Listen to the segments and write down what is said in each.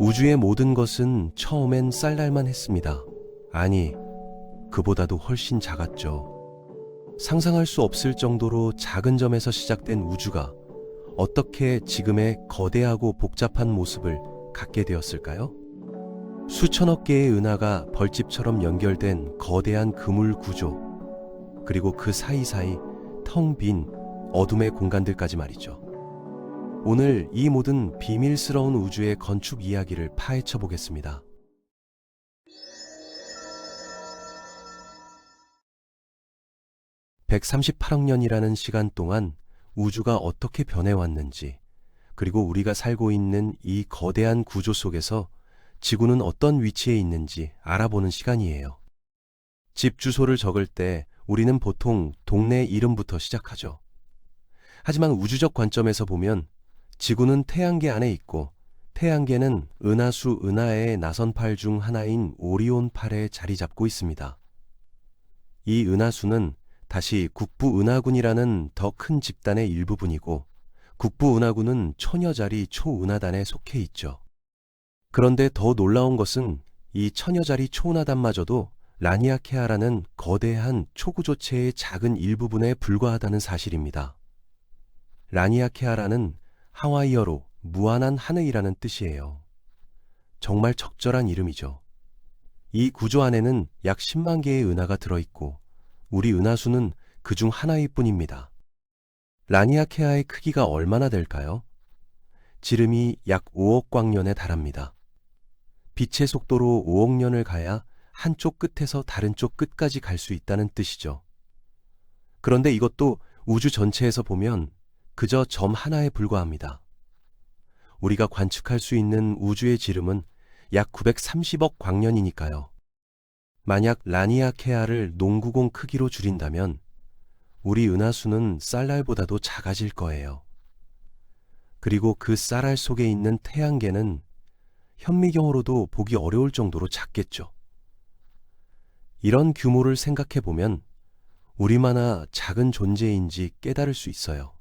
우주의 모든 것은 처음엔 쌀날만 했습니다. 아니, 그보다도 훨씬 작았죠. 상상할 수 없을 정도로 작은 점에서 시작된 우주가 어떻게 지금의 거대하고 복잡한 모습을 갖게 되었을까요? 수천억 개의 은하가 벌집처럼 연결된 거대한 그물 구조, 그리고 그 사이사이 텅 빈 어둠의 공간들까지 말이죠. 오늘 이 모든 비밀스러운 우주의 건축 이야기를 파헤쳐 보겠습니다. (138억 년이라는) 시간 동안 우주가 어떻게 변해왔는지, 그리고 우리가 살고 있는 이 거대한 구조 속에서 지구는 어떤 위치에 있는지 알아보는 시간이에요. 집 주소를 적을 때 우리는 보통 동네 이름부터 시작하죠. 하지만 우주적 관점에서 보면 지구는 태양계 안에 있고, 태양계는 은하수 은하의 나선팔 중 하나인 오리온팔에 자리 잡고 있습니다. 이 은하수는 다시 국부은하군이라는 더 큰 집단의 일부분이고, 국부은하군은 천여자리 초은하단에 속해 있죠. 그런데 더 놀라운 것은 이 천여자리 초은하단마저도 라니아케아라는 거대한 초구조체의 작은 일부분에 불과하다는 사실입니다. 라니아케아라는 하와이어로 무한한 하늘이라는 뜻이에요. 정말 적절한 이름이죠. 이 구조 안에는 약 10만 개의 은하가 들어있고, 우리 은하수는 그중 하나일 뿐입니다. 라니아케아의 크기가 얼마나 될까요? 지름이 약 5억 광년에 달합니다. 빛의 속도로 5억 년을 가야 한쪽 끝에서 다른 쪽 끝까지 갈 수 있다는 뜻이죠. 그런데 이것도 우주 전체에서 보면 그저 점 하나에 불과합니다. 우리가 관측할 수 있는 우주의 지름은 약 930억 광년이니까요. 만약 라니아케아를 농구공 크기로 줄인다면 우리 은하수는 쌀알보다도 작아질 거예요. 그리고 그 쌀알 속에 있는 태양계는 현미경으로도 보기 어려울 정도로 작겠죠. 이런 규모를 생각해 보면 우리마나 작은 존재인지 깨달을 수 있어요.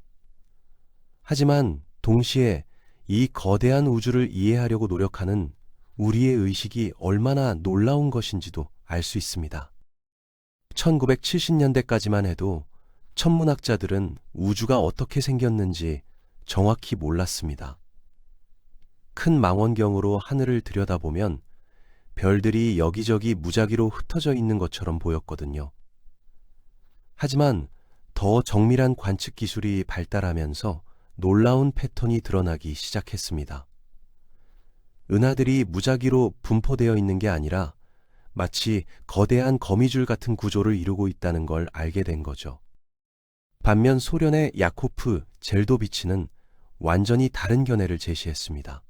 하지만 동시에 이 거대한 우주를 이해하려고 노력하는 우리의 의식이 얼마나 놀라운 것인지도 알 수 있습니다. 1970년대까지만 해도 천문학자들은 우주가 어떻게 생겼는지 정확히 몰랐습니다. 큰 망원경으로 하늘을 들여다보면 별들이 여기저기 무작위로 흩어져 있는 것처럼 보였거든요. 하지만 더 정밀한 관측 기술이 발달하면서 놀라운 패턴이 드러나기 시작했습니다. 은하들이 무작위로 분포되어 있는 게 아니라 마치 거대한 거미줄 같은 구조를 이루고 있다는 걸 알게 된 거죠. 반면 소련의 야코프 젤도비치는 완전히 다른 견해를 제시했습니다.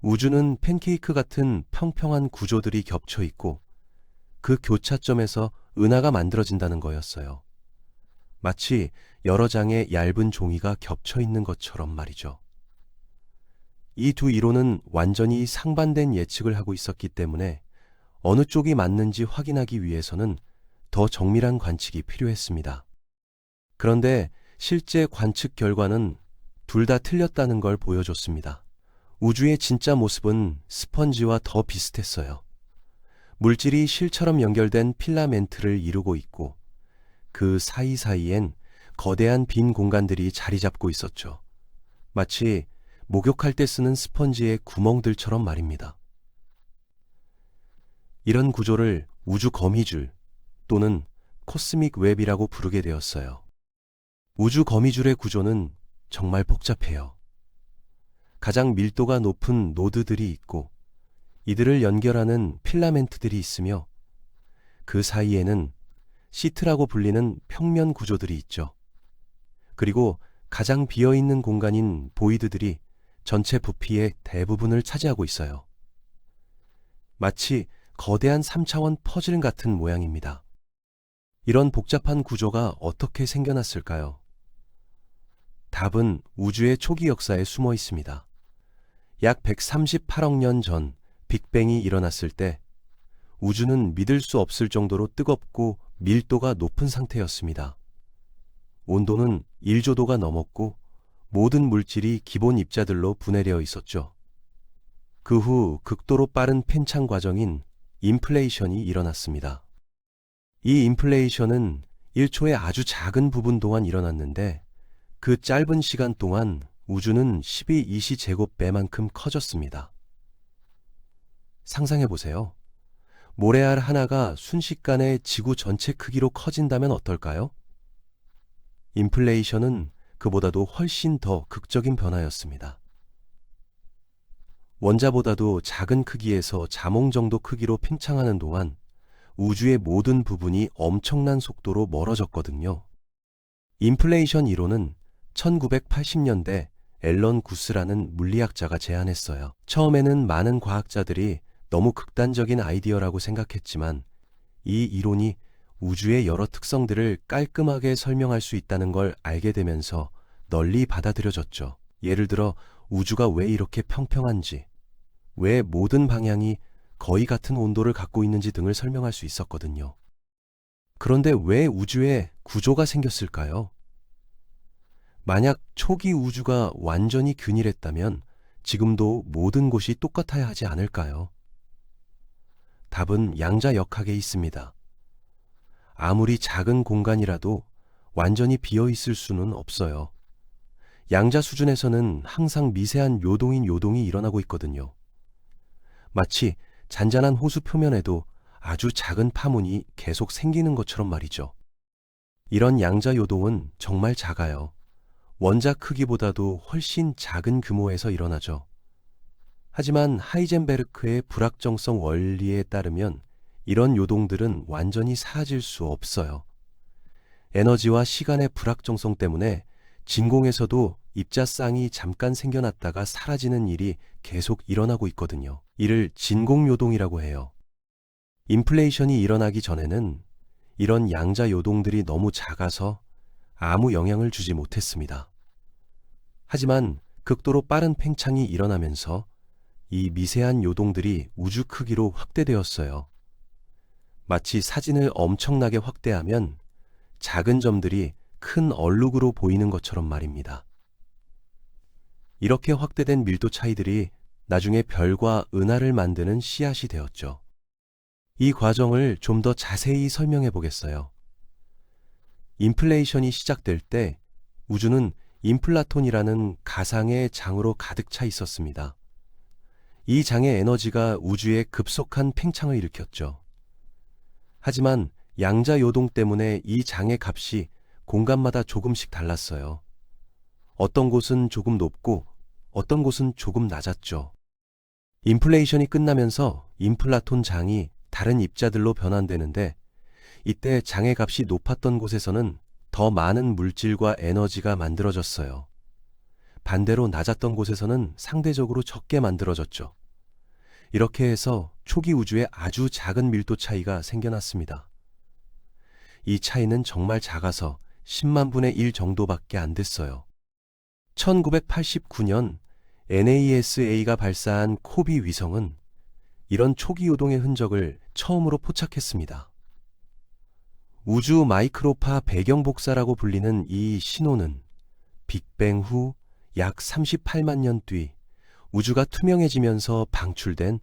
우주는 팬케이크 같은 평평한 구조들이 겹쳐 있고, 그 교차점에서 은하가 만들어진다는 거였어요. 마치 여러 장의 얇은 종이가 겹쳐 있는 것처럼 말이죠. 이 두 이론은 완전히 상반된 예측을 하고 있었기 때문에 어느 쪽이 맞는지 확인하기 위해서는 더 정밀한 관측이 필요했습니다. 그런데 실제 관측 결과는 둘 다 틀렸다는 걸 보여줬습니다. 우주의 진짜 모습은 스펀지와 더 비슷했어요. 물질이 실처럼 연결된 필라멘트를 이루고 있고, 그 사이사이엔 거대한 빈 공간들이 자리 잡고 있었죠. 마치 목욕할 때 쓰는 스펀지의 구멍들처럼 말입니다. 이런 구조를 우주 거미줄 또는 코스믹 웹이라고 부르게 되었어요. 우주 거미줄의 구조는 정말 복잡해요. 가장 밀도가 높은 노드들이 있고, 이들을 연결하는 필라멘트들이 있으며, 그 사이에는 시트라고 불리는 평면 구조들이 있죠. 그리고 가장 비어있는 공간인 보이드들이 전체 부피의 대부분을 차지하고 있어요. 마치 거대한 3차원 퍼즐 같은 모양입니다. 이런 복잡한 구조가 어떻게 생겨났을까요? 답은 우주의 초기 역사에 숨어 있습니다. 약 138억 년 전 빅뱅이 일어났을 때 우주는 믿을 수 없을 정도로 뜨겁고 밀도가 높은 상태였습니다. 온도는 1조도가 넘었고 모든 물질이 기본 입자들로 분해되어 있었죠. 그 후 극도로 빠른 팽창 과정인 인플레이션이 일어났습니다. 이 인플레이션은 1초의 아주 작은 부분 동안 일어났는데 그 짧은 시간 동안 우주는 12제곱배만큼 커졌습니다. 상상해 보세요. 모래알 하나가 순식간에 지구 전체 크기로 커진다면 어떨까요? 인플레이션은 그보다도 훨씬 더 극적인 변화였습니다. 원자보다도 작은 크기에서 자몽 정도 크기로 팽창하는 동안 우주의 모든 부분이 엄청난 속도로 멀어졌거든요. 인플레이션 이론은 1980년대 앨런 구스라는 물리학자가 제안했어요. 처음에는 많은 과학자들이 너무 극단적인 아이디어라고 생각했지만 이 이론이 우주의 여러 특성들을 깔끔하게 설명할 수 있다는 걸 알게 되면서 널리 받아들여졌죠. 예를 들어 우주가 왜 이렇게 평평한지, 왜 모든 방향이 거의 같은 온도를 갖고 있는지 등을 설명할 수 있었거든요. 그런데 왜 우주에 구조가 생겼을까요? 만약 초기 우주가 완전히 균일했다면 지금도 모든 곳이 똑같아야 하지 않을까요? 답은 양자역학에 있습니다. 아무리 작은 공간이라도 완전히 비어 있을 수는 없어요. 양자 수준에서는 항상 미세한 요동이 일어나고 있거든요. 마치 잔잔한 호수 표면에도 아주 작은 파문이 계속 생기는 것처럼 말이죠. 이런 양자 요동은 정말 작아요. 원자 크기보다도 훨씬 작은 규모에서 일어나죠. 하지만 하이젠베르크의 불확정성 원리에 따르면 이런 요동들은 완전히 사라질 수 없어요. 에너지와 시간의 불확정성 때문에 진공에서도 입자쌍이 잠깐 생겨났다가 사라지는 일이 계속 일어나고 있거든요. 이를 진공요동이라고 해요. 인플레이션이 일어나기 전에는 이런 양자 요동들이 너무 작아서 아무 영향을 주지 못했습니다. 하지만 극도로 빠른 팽창이 일어나면서 이 미세한 요동들이 우주 크기로 확대되었어요. 마치 사진을 엄청나게 확대하면 작은 점들이 큰 얼룩으로 보이는 것처럼 말입니다. 이렇게 확대된 밀도 차이들이 나중에 별과 은하를 만드는 씨앗이 되었죠. 이 과정을 좀 더 자세히 설명해 보겠어요. 인플레이션이 시작될 때 우주는 인플라톤이라는 가상의 장으로 가득 차 있었습니다. 이 장의 에너지가 우주에 급속한 팽창을 일으켰죠. 하지만 양자 요동 때문에 이 장의 값이 공간마다 조금씩 달랐어요. 어떤 곳은 조금 높고 어떤 곳은 조금 낮았죠. 인플레이션이 끝나면서 인플라톤 장이 다른 입자들로 변환되는데 이때 장의 값이 높았던 곳에서는 더 많은 물질과 에너지가 만들어졌어요. 반대로 낮았던 곳에서는 상대적으로 적게 만들어졌죠. 이렇게 해서 초기 우주에 아주 작은 밀도 차이가 생겨났습니다. 이 차이는 정말 작아서 10만 분의 1 정도밖에 안 됐어요. 1989년 NASA가 발사한 코비 위성은 이런 초기 요동의 흔적을 처음으로 포착했습니다. 우주 마이크로파 배경 복사라고 불리는 이 신호는 빅뱅 후 약 38만 년 뒤 우주가 투명해지면서 방출된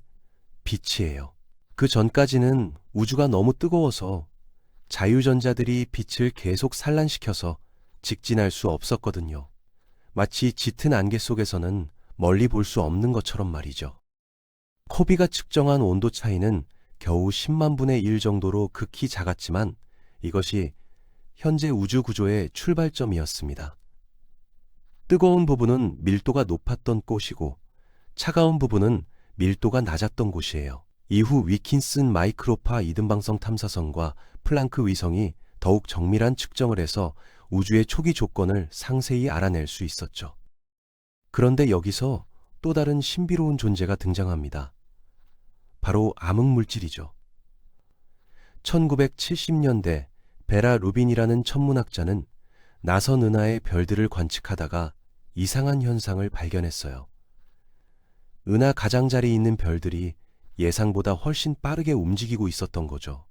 빛이에요. 그 전까지는 우주가 너무 뜨거워서 자유전자들이 빛을 계속 산란시켜서 직진할 수 없었거든요. 마치 짙은 안개 속에서는 멀리 볼 수 없는 것처럼 말이죠. 코비가 측정한 온도 차이는 겨우 10만 분의 1 정도로 극히 작았지만 이것이 현재 우주 구조의 출발점이었습니다. 뜨거운 부분은 밀도가 높았던 곳이고 차가운 부분은 밀도가 낮았던 곳이에요. 이후 위킨슨 마이크로파 이등방성 탐사선과 플랑크 위성이 더욱 정밀한 측정을 해서 우주의 초기 조건을 상세히 알아낼 수 있었죠. 그런데 여기서 또 다른 신비로운 존재가 등장합니다. 바로 암흑물질이죠. 1970년대 베라 루빈이라는 천문학자는 나선 은하의 별들을 관측하다가 이상한 현상을 발견했어요. 은하 가장자리에 있는 별들이 예상보다 훨씬 빠르게 움직이고 있었던 거죠.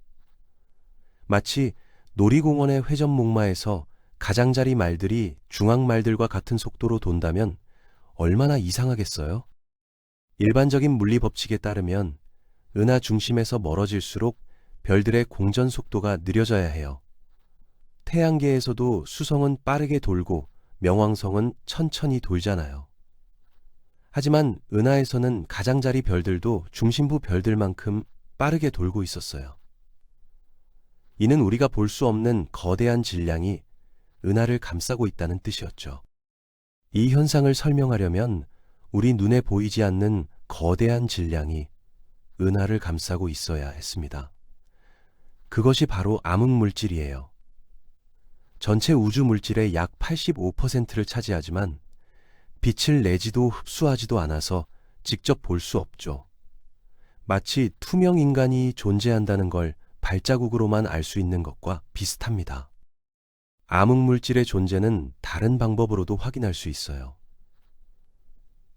마치 놀이공원의 회전목마에서 가장자리 말들이 중앙말들과 같은 속도로 돈다면 얼마나 이상하겠어요? 일반적인 물리 법칙에 따르면 은하 중심에서 멀어질수록 별들의 공전 속도가 느려져야 해요. 태양계에서도 수성은 빠르게 돌고 명왕성은 천천히 돌잖아요. 하지만 은하에서는 가장자리 별들도 중심부 별들만큼 빠르게 돌고 있었어요. 이는 우리가 볼 수 없는 거대한 질량이 은하를 감싸고 있다는 뜻이었죠. 이 현상을 설명하려면 우리 눈에 보이지 않는 거대한 질량이 은하를 감싸고 있어야 했습니다. 그것이 바로 암흑물질이에요. 전체 우주 물질의 약 85%를 차지하지만 빛을 내지도 흡수하지도 않아서 직접 볼 수 없죠. 마치 투명 인간이 존재한다는 걸 발자국으로만 알 수 있는 것과 비슷합니다. 암흑물질의 존재는 다른 방법으로도 확인할 수 있어요.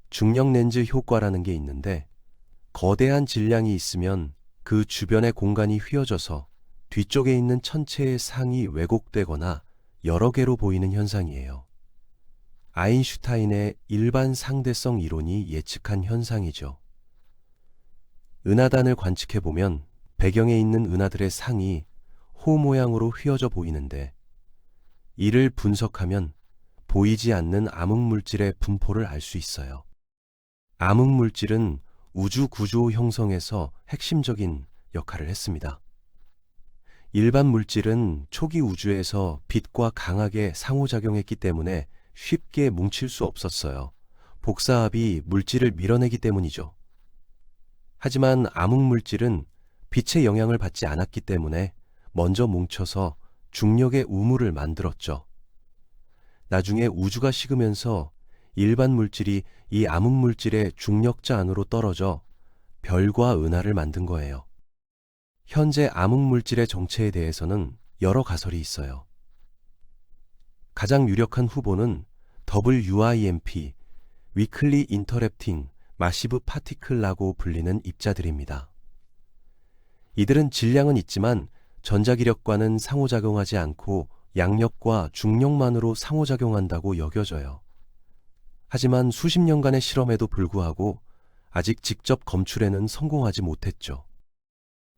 중력 렌즈 효과라는 게 있는데 거대한 질량이 있으면 그 주변의 공간이 휘어져서 뒤쪽에 있는 천체의 상이 왜곡되거나 여러 개로 보이는 현상이에요. 아인슈타인의 일반 상대성 이론이 예측한 현상이죠. 은하단을 관측해보면 배경에 있는 은하들의 상이 호 모양으로 휘어져 보이는데 이를 분석하면 보이지 않는 암흑물질의 분포를 알 수 있어요. 암흑물질은 우주 구조 형성에서 핵심적인 역할을 했습니다. 일반 물질은 초기 우주에서 빛과 강하게 상호작용했기 때문에 쉽게 뭉칠 수 없었어요. 복사합이 물질을 밀어내기 때문이죠. 하지만 암흑물질은 빛의 영향을 받지 않았기 때문에 먼저 뭉쳐서 중력의 우물을 만들었죠. 나중에 우주가 식으면서 일반 물질이 이 암흑물질의 중력자 안으로 떨어져 별과 은하를 만든 거예요. 현재 암흑물질의 정체에 대해서는 여러 가설이 있어요. 가장 유력한 후보는 WIMP, 위클리 인터랩팅 마시브 파티클라고 불리는 입자들입니다. 이들은 질량은 있지만 전자기력과는 상호작용하지 않고 양력과 중력만으로 상호작용한다고 여겨져요. 하지만 수십 년간의 실험에도 불구하고 아직 직접 검출에는 성공하지 못했죠.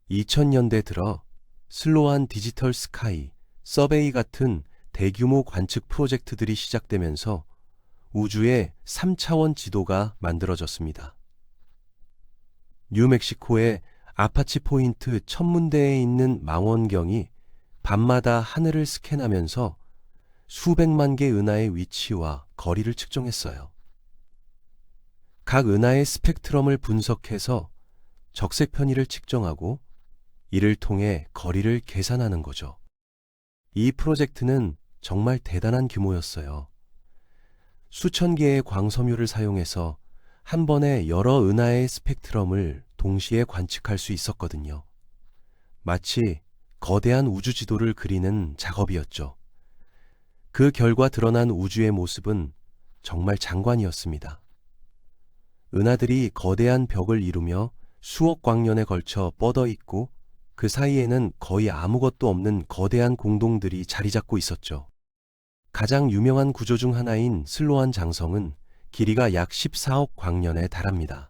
2000년대 들어 슬로안 디지털 스카이, 서베이 같은 대규모 관측 프로젝트들이 시작되면서 우주의 3차원 지도가 만들어졌습니다. 뉴멕시코의 아파치 포인트 천문대에 있는 망원경이 밤마다 하늘을 스캔하면서 수백만 개 은하의 위치와 거리를 측정했어요. 각 은하의 스펙트럼을 분석해서 적색 편의를 측정하고 이를 통해 거리를 계산하는 거죠. 이 프로젝트는 정말 대단한 규모였어요. 수천 개의 광섬유를 사용해서 한 번에 여러 은하의 스펙트럼을 동시에 관측할 수 있었거든요. 마치 거대한 우주 지도를 그리는 작업이었죠. 그 결과 드러난 우주의 모습은 정말 장관이었습니다. 은하들이 거대한 벽을 이루며 수억 광년에 걸쳐 뻗어 있고 그 사이에는 거의 아무것도 없는 거대한 공동들이 자리 잡고 있었죠. 가장 유명한 구조 중 하나인 슬로안 장성은 길이가 약 14억 광년에 달합니다.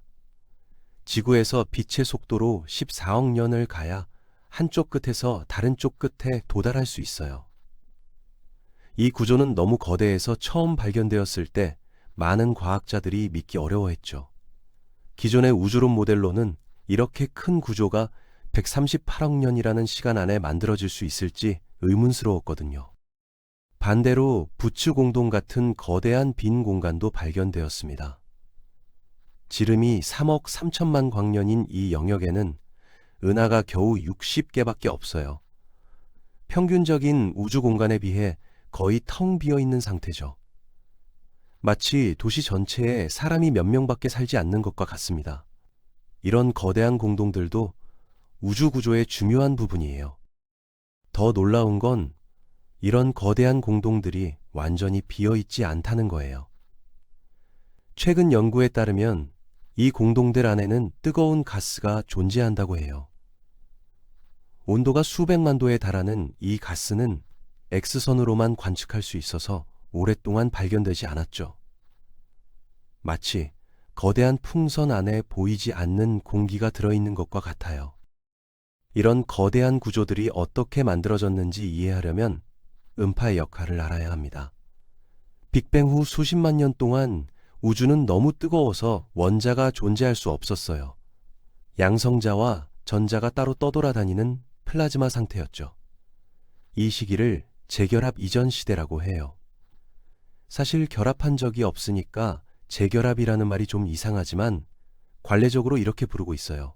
지구에서 빛의 속도로 14억 년을 가야 한쪽 끝에서 다른 쪽 끝에 도달할 수 있어요. 이 구조는 너무 거대해서 처음 발견되었을 때 많은 과학자들이 믿기 어려워했죠. 기존의 우주론 모델로는 이렇게 큰 구조가 138억 년이라는 시간 안에 만들어질 수 있을지 의문스러웠거든요. 반대로 부츠 공동 같은 거대한 빈 공간도 발견되었습니다. 지름이 3억 3천만 광년인 이 영역에는 은하가 겨우 60개밖에 없어요. 평균적인 우주 공간에 비해 거의 텅 비어 있는 상태죠. 마치 도시 전체에 사람이 몇 명밖에 살지 않는 것과 같습니다. 이런 거대한 공동들도 우주 구조의 중요한 부분이에요. 더 놀라운 건 이런 거대한 공동들이 완전히 비어 있지 않다는 거예요. 최근 연구에 따르면 이 공동들 안에는 뜨거운 가스가 존재한다고 해요. 온도가 수백만 도에 달하는 이 가스는 X선으로만 관측할 수 있어서 오랫동안 발견되지 않았죠. 마치 거대한 풍선 안에 보이지 않는 공기가 들어있는 것과 같아요. 이런 거대한 구조들이 어떻게 만들어졌는지 이해하려면 음파의 역할을 알아야 합니다. 빅뱅 후 수십만 년 동안 우주는 너무 뜨거워서 원자가 존재할 수 없었어요. 양성자와 전자가 따로 떠돌아다니는 플라즈마 상태였죠. 이 시기를 재결합 이전 시대라고 해요. 사실 결합한 적이 없으니까 재결합이라는 말이 좀 이상하지만 관례적으로 이렇게 부르고 있어요.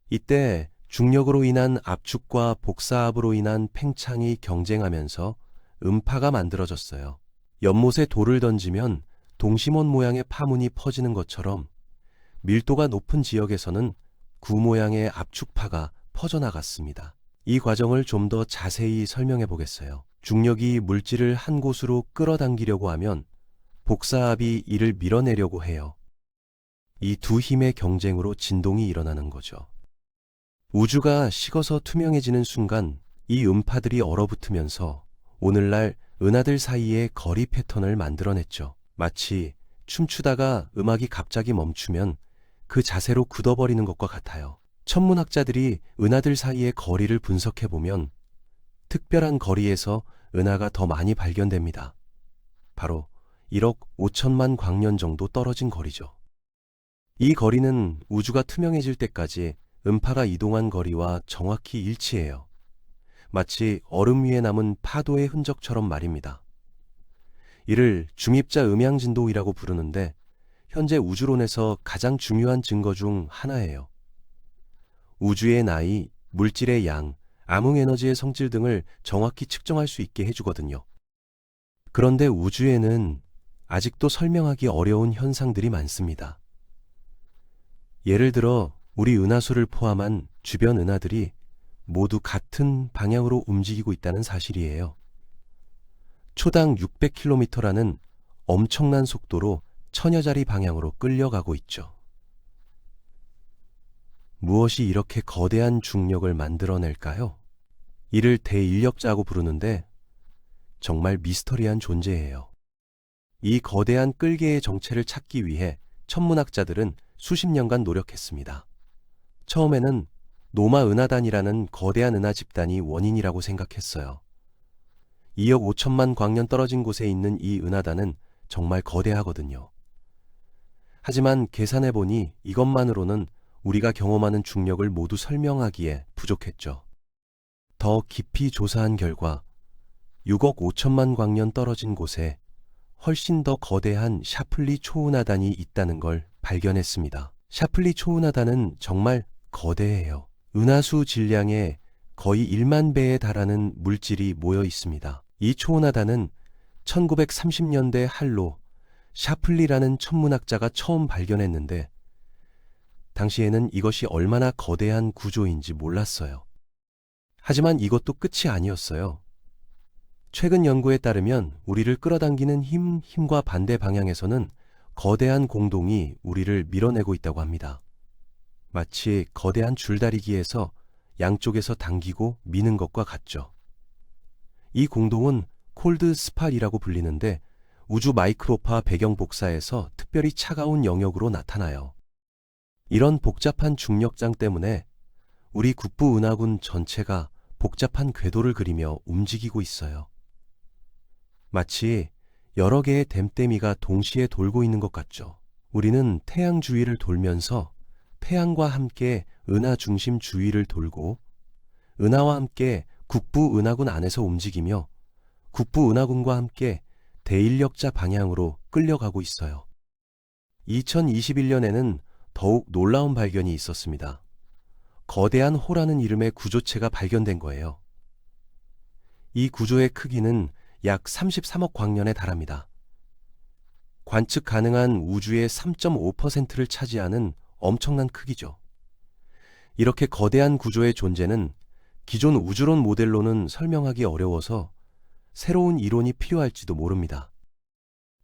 이때 중력으로 인한 압축과 복사압으로 인한 팽창이 경쟁하면서 음파가 만들어졌어요. 연못에 돌을 던지면 동심원 모양의 파문이 퍼지는 것처럼 밀도가 높은 지역에서는 구 모양의 압축파가 퍼져나갔습니다. 이 과정을 좀 더 자세히 설명해 보겠어요. 중력이 물질을 한 곳으로 끌어당기려고 하면 복사압이 이를 밀어내려고 해요. 이 두 힘의 경쟁으로 진동이 일어나는 거죠. 우주가 식어서 투명해지는 순간 이 음파들이 얼어붙으면서 오늘날 은하들 사이의 거리 패턴을 만들어냈죠. 마치 춤추다가 음악이 갑자기 멈추면 그 자세로 굳어버리는 것과 같아요. 천문학자들이 은하들 사이의 거리를 분석해보면 특별한 거리에서 은하가 더 많이 발견됩니다. 바로 1억 5천만 광년 정도 떨어진 거리죠. 이 거리는 우주가 투명해질 때까지 음파가 이동한 거리와 정확히 일치해요. 마치 얼음 위에 남은 파도의 흔적처럼 말입니다. 이를 중입자 음향진동이라고 부르는데 현재 우주론에서 가장 중요한 증거 중 하나예요. 우주의 나이, 물질의 양, 암흑에너지의 성질 등을 정확히 측정할 수 있게 해주거든요. 그런데 우주에는 아직도 설명하기 어려운 현상들이 많습니다. 예를 들어 우리 은하수를 포함한 주변 은하들이 모두 같은 방향으로 움직이고 있다는 사실이에요. 초당 600km라는 엄청난 속도로 천여 자리 방향으로 끌려가고 있죠. 무엇이 이렇게 거대한 중력을 만들어낼까요? 이를 대인력자고 부르는데 정말 미스터리한 존재예요. 이 거대한 끌개의 정체를 찾기 위해 천문학자들은 수십 년간 노력했습니다. 처음에는 노마 은하단이라는 거대한 은하 집단이 원인이라고 생각했어요. 2억 5천만 광년 떨어진 곳에 있는 이 은하단은 정말 거대하거든요. 하지만 계산해보니 이것만으로는 우리가 경험하는 중력을 모두 설명하기에 부족했죠. 더 깊이 조사한 결과 6억 5천만 광년 떨어진 곳에 훨씬 더 거대한 샤플리 초은하단이 있다는 걸 발견했습니다. 샤플리 초은하단은 정말 거대해요. 은하수 질량의 거의 1만 배에 달하는 물질이 모여 있습니다. 이 초은하단은 1930년대 할로 샤플리라는 천문학자가 처음 발견했는데 당시에는 이것이 얼마나 거대한 구조인지 몰랐어요. 하지만 이것도 끝이 아니었어요. 최근 연구에 따르면 우리를 끌어당기는 힘과 반대 방향에서는 거대한 공동이 우리를 밀어내고 있다고 합니다. 마치 거대한 줄다리기에서 양쪽에서 당기고 미는 것과 같죠. 이 공동은 콜드 스팟이라고 불리는데 우주 마이크로파 배경 복사에서 특별히 차가운 영역으로 나타나요. 이런 복잡한 중력장 때문에 우리 국부 은하군 전체가 복잡한 궤도를 그리며 움직이고 있어요. 마치 여러 개의 댐댐이가 동시에 돌고 있는 것 같죠. 우리는 태양 주위를 돌면서 태양과 함께 은하 중심 주위를 돌고 은하와 함께 국부 은하군 안에서 움직이며 국부 은하군과 함께 대인력자 방향으로 끌려가고 있어요. 2021년에는 더욱 놀라운 발견이 있었습니다. 거대한 호라는 이름의 구조체가 발견된 거예요. 이 구조의 크기는 약 33억 광년에 달합니다. 관측 가능한 우주의 3.5%를 차지하는 엄청난 크기죠. 이렇게 거대한 구조의 존재는 기존 우주론 모델로는 설명하기 어려워서 새로운 이론이 필요할지도 모릅니다.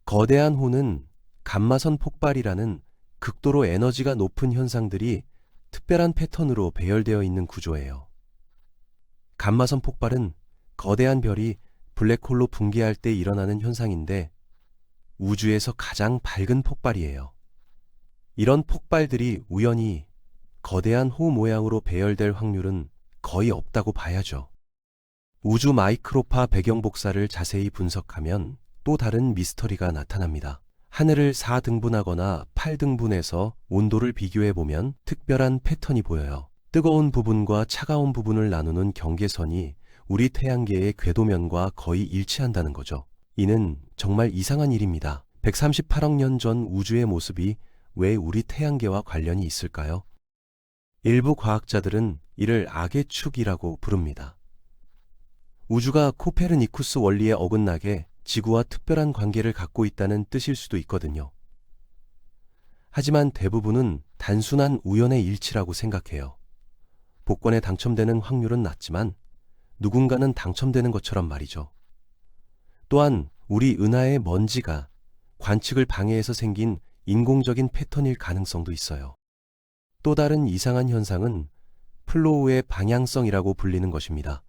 거대한 호는 감마선 폭발이라는 극도로 에너지가 높은 현상들이 특별한 패턴으로 배열되어 있는 구조예요. 감마선 폭발은 거대한 별이 블랙홀로 붕괴할 때 일어나는 현상인데 우주에서 가장 밝은 폭발이에요. 이런 폭발들이 우연히 거대한 호 모양으로 배열될 확률은 거의 없다고 봐야죠. 우주 마이크로파 배경 복사를 자세히 분석하면 또 다른 미스터리가 나타납니다. 하늘을 4등분하거나 8등분해서 온도를 비교해보면 특별한 패턴이 보여요. 뜨거운 부분과 차가운 부분을 나누는 경계선이 우리 태양계의 궤도면과 거의 일치한다는 거죠. 이는 정말 이상한 일입니다. 138억 년 전 우주의 모습이 왜 우리 태양계와 관련이 있을까요? 일부 과학자들은 이를 악의 축이라고 부릅니다. 우주가 코페르니쿠스 원리에 어긋나게 지구와 특별한 관계를 갖고 있다는 뜻일 수도 있거든요. 하지만 대부분은 단순한 우연의 일치라고 생각해요. 복권에 당첨되는 확률은 낮지만 누군가는 당첨되는 것처럼 말이죠. 또한 우리 은하의 먼지가 관측을 방해해서 생긴 인공적인 패턴일 가능성도 있어요. 또 다른 이상한 현상은 플로우의 방향성이라고 불리는 것입니다.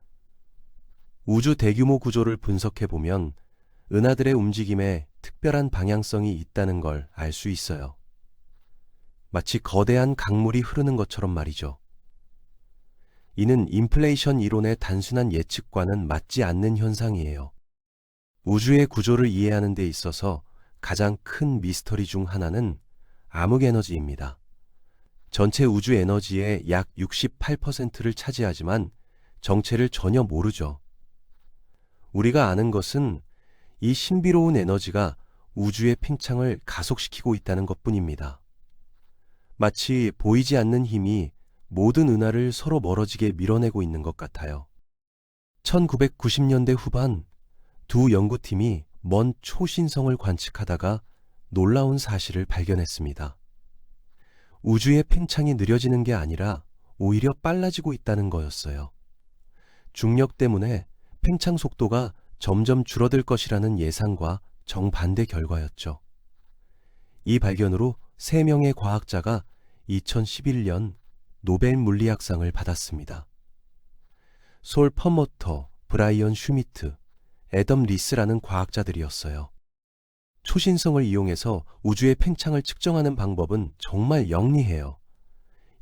우주 대규모 구조를 분석해보면 은하들의 움직임에 특별한 방향성이 있다는 걸 알 수 있어요. 마치 거대한 강물이 흐르는 것처럼 말이죠. 이는 인플레이션 이론의 단순한 예측과는 맞지 않는 현상이에요. 우주의 구조를 이해하는 데 있어서 가장 큰 미스터리 중 하나는 암흑 에너지입니다. 전체 우주 에너지의 약 68%를 차지하지만 정체를 전혀 모르죠. 우리가 아는 것은 이 신비로운 에너지가 우주의 팽창을 가속시키고 있다는 것뿐입니다. 마치 보이지 않는 힘이 모든 은하를 서로 멀어지게 밀어내고 있는 것 같아요. 1990년대 후반 두 연구팀이 먼 초신성을 관측하다가 놀라운 사실을 발견했습니다. 우주의 팽창이 느려지는 게 아니라 오히려 빨라지고 있다는 거였어요. 중력 때문에 팽창 속도가 점점 줄어들 것이라는 예상과 정반대 결과였죠. 이 발견으로 3명의 과학자가 2011년 노벨 물리학상을 받았습니다. 솔 퍼머터, 브라이언 슈미트, 애덤 리스라는 과학자들이었어요. 초신성을 이용해서 우주의 팽창을 측정하는 방법은 정말 영리해요.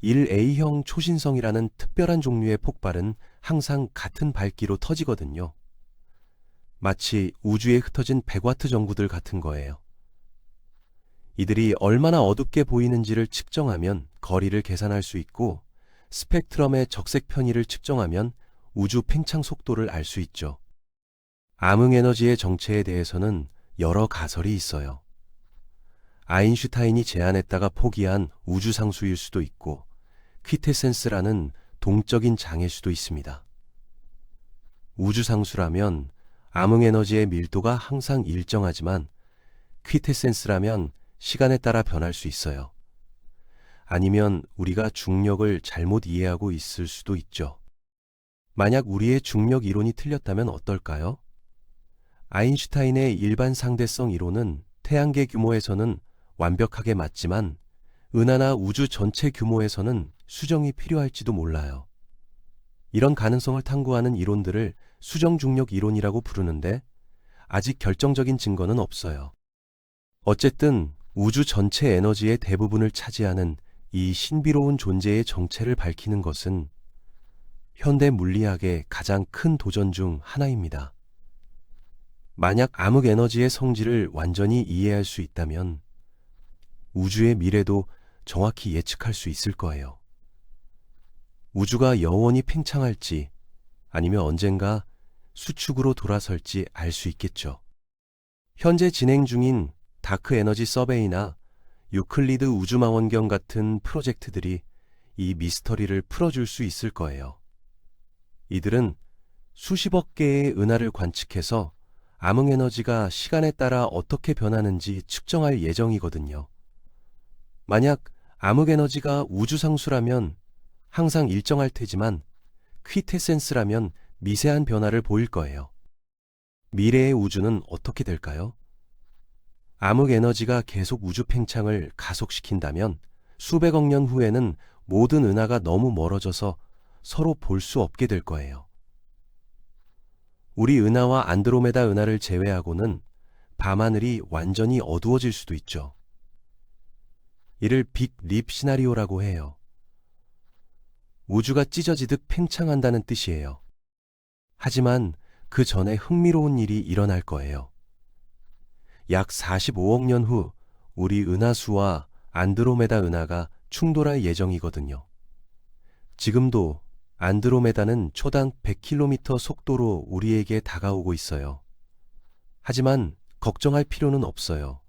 1A형 초신성이라는 특별한 종류의 폭발은 항상 같은 밝기로 터지거든요. 마치 우주에 흩어진 100와트 전구들 같은 거예요. 이들이 얼마나 어둡게 보이는지를 측정하면 거리를 계산할 수 있고 스펙트럼의 적색 편의를 측정하면 우주 팽창 속도를 알 수 있죠. 암흑 에너지의 정체에 대해서는 여러 가설이 있어요. 아인슈타인이 제안했다가 포기한 우주상수일 수도 있고 퀴테센스라는 동적인 장일 수도 있습니다. 우주상수라면 암흑 에너지의 밀도가 항상 일정하지만 퀴테센스라면 시간에 따라 변할 수 있어요. 아니면 우리가 중력을 잘못 이해하고 있을 수도 있죠. 만약 우리의 중력 이론이 틀렸다면 어떨까요? 아인슈타인의 일반 상대성 이론은 태양계 규모에서는 완벽하게 맞지만 은하나 우주 전체 규모에서는 수정이 필요할지도 몰라요. 이런 가능성을 탐구하는 이론들을 수정중력 이론이라고 부르는데 아직 결정적인 증거는 없어요. 어쨌든 우주 전체 에너지의 대부분을 차지하는 이 신비로운 존재의 정체를 밝히는 것은 현대 물리학의 가장 큰 도전 중 하나입니다. 만약 암흑 에너지의 성질을 완전히 이해할 수 있다면 우주의 미래도 정확히 예측할 수 있을 거예요. 우주가 영원히 팽창할지 아니면 언젠가 수축으로 돌아설지 알 수 있겠죠. 현재 진행 중인 다크 에너지 서베이나 유클리드 우주망원경 같은 프로젝트들이 이 미스터리를 풀어줄 수 있을 거예요. 이들은 수십억 개의 은하를 관측해서 암흑 에너지가 시간에 따라 어떻게 변하는지 측정할 예정이거든요. 만약 암흑 에너지가 우주상수라면 항상 일정할 테지만 퀴테센스라면 미세한 변화를 보일 거예요. 미래의 우주는 어떻게 될까요? 암흑 에너지가 계속 우주 팽창을 가속시킨다면 수백억 년 후에는 모든 은하가 너무 멀어져서 서로 볼 수 없게 될 거예요. 우리 은하와 안드로메다 은하를 제외하고는 밤하늘이 완전히 어두워질 수도 있죠. 이를 빅 립 시나리오라고 해요. 우주가 찢어지듯 팽창한다는 뜻이에요. 하지만 그 전에 흥미로운 일이 일어날 거예요. 약 45억 년 후 우리 은하수와 안드로메다 은하가 충돌할 예정이거든요. 지금도 안드로메다는 초당 100km 속도로 우리에게 다가오고 있어요. 하지만 걱정할 필요는 없어요.